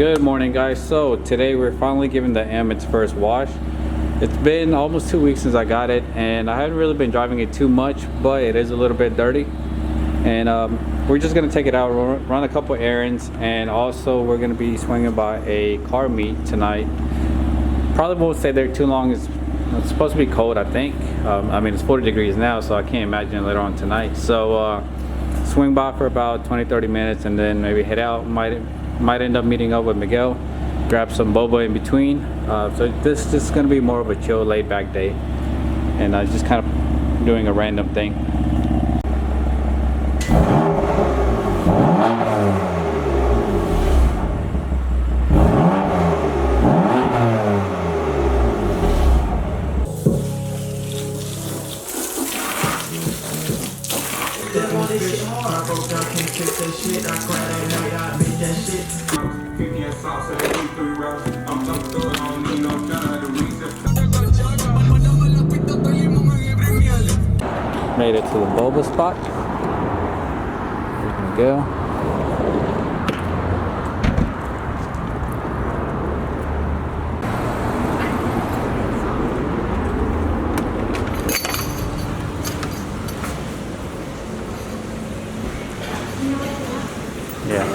Good morning, guys. So today we're finally giving the M its first wash. It's been almost 2 weeks since I got it, and I haven't really been driving it too much, but it is a little bit dirty. And we're just gonna take it out, run a couple errands, and also we're gonna be swinging by a car meet tonight. Probably won't stay there too long. It's supposed to be cold, I think. I mean, it's 40 degrees now, so I can't imagine later on tonight. So swing by for about 20-30 minutes and then maybe head out. Might end up meeting up with Miguel, grab some boba in between. So this is going to be more of a chill, laid back day, and just kind of doing a random thing. Made it to the boba spot. There we go. Yeah.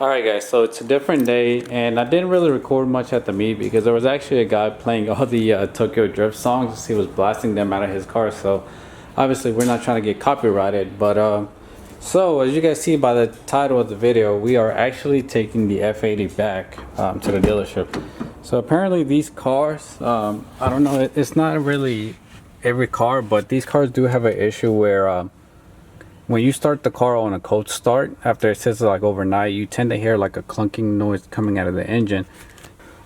Alright guys, so it's a different day, and I didn't really record much at the meet because there was actually a guy playing all the Tokyo Drift songs. He was blasting them out of his car, so obviously we're not trying to get copyrighted. But so as you guys see by the title of the video, we are actually taking the F80 back to the dealership. So apparently these cars, I don't know, it's not really every car, but these cars do have an issue where when you start the car on a cold start, after it sits like overnight, you tend to hear like a clunking noise coming out of the engine.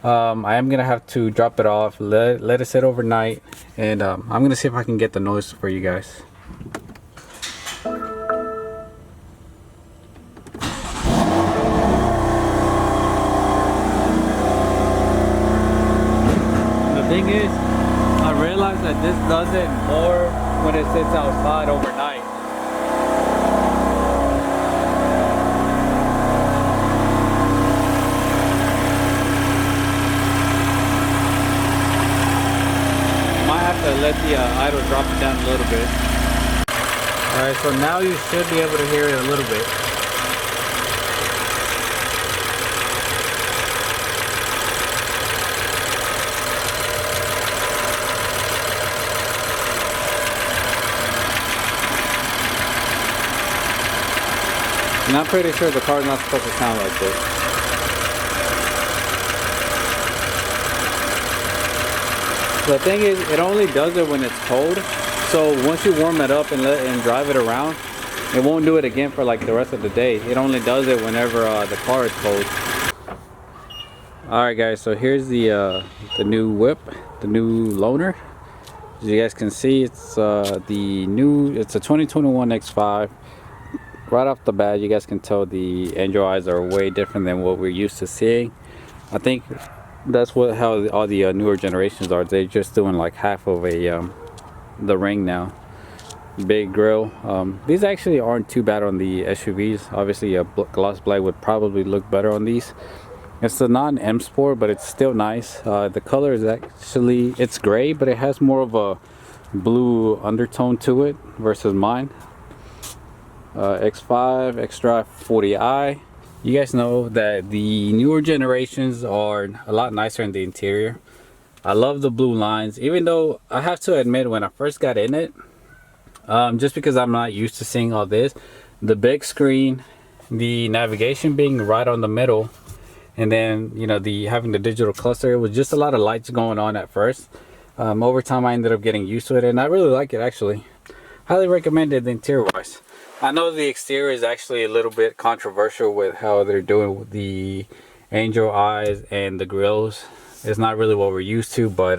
I am gonna have to drop it off, let it sit overnight, and I'm gonna see if I can get the noise for you guys. The thing is, I realized that this does it more when it sits outside overnight. Let the idle drop it down a little bit. Alright, so now you should be able to hear it a little bit. And I'm pretty sure the car's not supposed to sound like this. The thing is, it only does it when it's cold. So once you warm it up and drive it around, it won't do it again for like the rest of the day. It only does it whenever the car is cold. Alright guys, so here's the new whip, the new loaner. As you guys can see, it's it's a 2021 X5. Right off the bat, you guys can tell the angel eyes are way different than what we're used to seeing. I think that's how all the newer generations are. They're just doing like half of the ring now. Big grill. These actually aren't too bad on the SUVs. Obviously a gloss black would probably look better on these. It's a non-M Sport, but it's still nice. The color is actually, it's gray, but it has more of a blue undertone to it versus mine. X5, X-Drive 40i. You guys know that the newer generations are a lot nicer in the interior. I love the blue lines, even though I have to admit when I first got in it, just because I'm not used to seeing all this, the big screen, the navigation being right on the middle, and then having the digital cluster, it was just a lot of lights going on at first. Over time I ended up getting used to it, and I really like it actually. Highly recommend it interior wise. I know the exterior is actually a little bit controversial with how they're doing with the angel eyes and the grills. It's not really what we're used to, but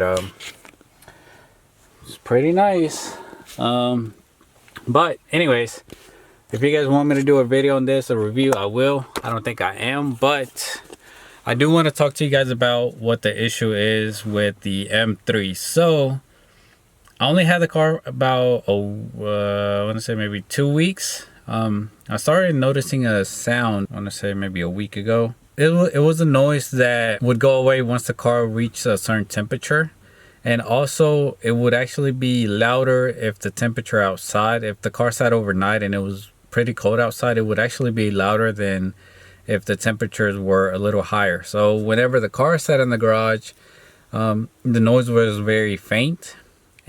it's pretty nice. But anyways, if you guys want me to do a video on this, a review, I will. I don't think I am, but I do want to talk to you guys about what the issue is with the M3. So I only had the car about I want to say maybe 2 weeks. I started noticing a sound, I want to say maybe a week ago. It was a noise that would go away once the car reached a certain temperature. And also it would actually be louder if the temperature outside, if the car sat overnight and it was pretty cold outside, it would actually be louder than if the temperatures were a little higher. So whenever the car sat in the garage, the noise was very faint.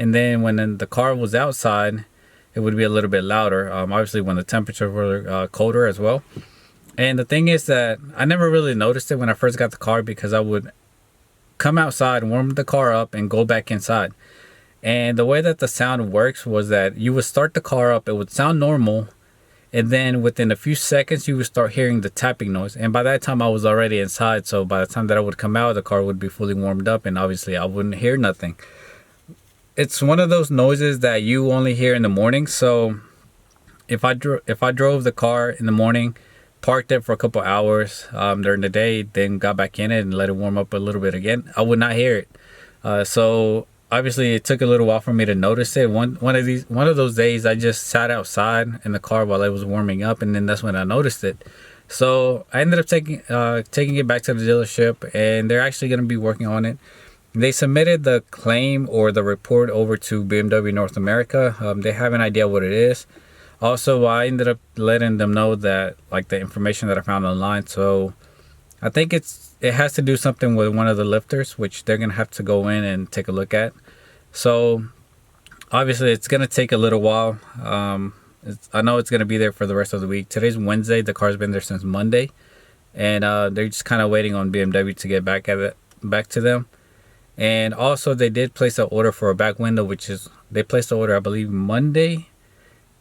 And then when the car was outside, it would be a little bit louder. Obviously when the temperatures were colder as well. And the thing is that I never really noticed it when I first got the car, because I would come outside, warm the car up, and go back inside. And the way that the sound works was that you would start the car up, it would sound normal, and then within a few seconds you would start hearing the tapping noise. And by that time I was already inside, so by the time that I would come out, the car would be fully warmed up, and obviously I wouldn't hear nothing. It's one of those noises that you only hear in the morning. So if I drove the car in the morning, parked it for a couple hours during the day, then got back in it and let it warm up a little bit again, I would not hear it. So obviously it took a little while for me to notice it. One of those days I just sat outside in the car while it was warming up, and then that's when I noticed it. So I ended up taking it back to the dealership, and they're actually going to be working on it. They submitted the claim or the report over to BMW North America. They have an idea what it is. Also, I ended up letting them know that, like, the information that I found online. So I think it has to do something with one of the lifters, which they're going to have to go in and take a look at. So obviously it's going to take a little while. I know it's going to be there for the rest of the week. Today's Wednesday. The car's been there since Monday. And they're just kind of waiting on BMW to get back to them. And also they did place an order for a back window, they placed the order, I believe, Monday.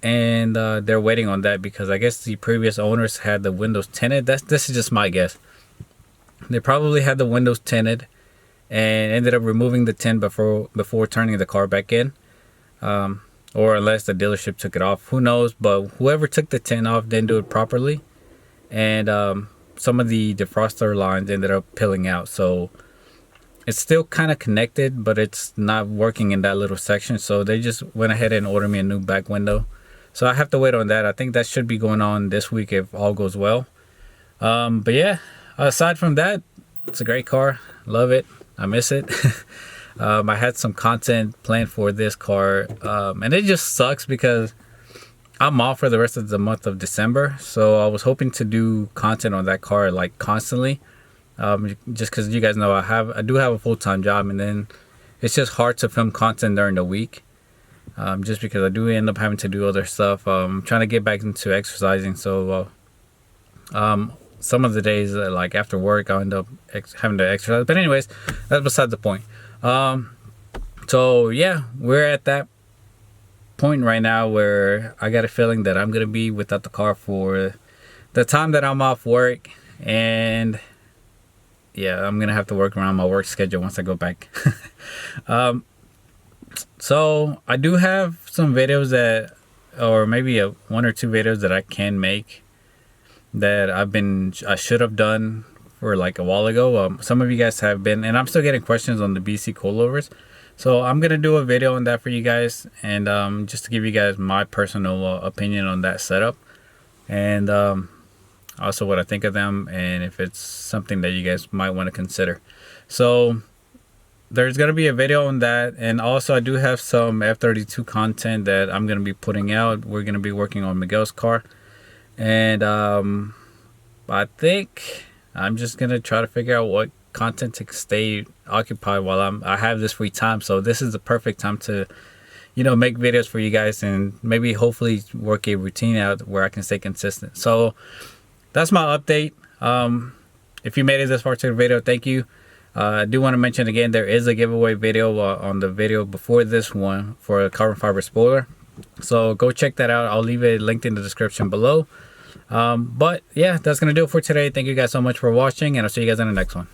And they're waiting on that because I guess the previous owners had the windows tinted. This is just my guess. They probably had the windows tinted and ended up removing the tint before turning the car back in, or unless the dealership took it off. Who knows? But whoever took the tint off didn't do it properly, and some of the defroster lines ended up peeling out. So it's still kind of connected, but it's not working in that little section. So they just went ahead and ordered me a new back window. So I have to wait on that. I think that should be going on this week if all goes well. But yeah, aside from that, it's a great car. Love it. I miss it. I had some content planned for this car, and it just sucks because I'm off for the rest of the month of December. So I was hoping to do content on that car like constantly, just because you guys know I do have a full-time job, and then it's just hard to film content during the week. Just because I do end up having to do other stuff. I'm trying to get back into exercising, so Some of the days, like after work, I end up having to exercise. But anyways, that's beside the point. So yeah, we're at that point right now where I got a feeling that I'm gonna be without the car for the time that I'm off work, and yeah, I'm gonna have to work around my work schedule once I go back. So I do have some videos that, or maybe one or two videos that I can make that I should have done for like a while ago. Some of you guys have been, and I'm still getting questions on the BC coilovers. So I'm gonna do a video on that for you guys, and just to give you guys my personal opinion on that setup, and also what I think of them, and if it's something that you guys might want to consider. So there's gonna be a video on that, and also I do have some F32 content that I'm gonna be putting out. We're gonna be working on Miguel's car, and I think I'm just gonna try to figure out what content to stay occupied while I have this free time. So this is the perfect time to, you know, make videos for you guys, and maybe hopefully work a routine out where I can stay consistent. So that's my update. If you made it this far to the video, thank you. I do want to mention again, there is a giveaway video on the video before this one for a carbon fiber spoiler. So go check that out. I'll leave it linked in the description below. But yeah, that's going to do it for today. Thank you guys so much for watching, and I'll see you guys in the next one.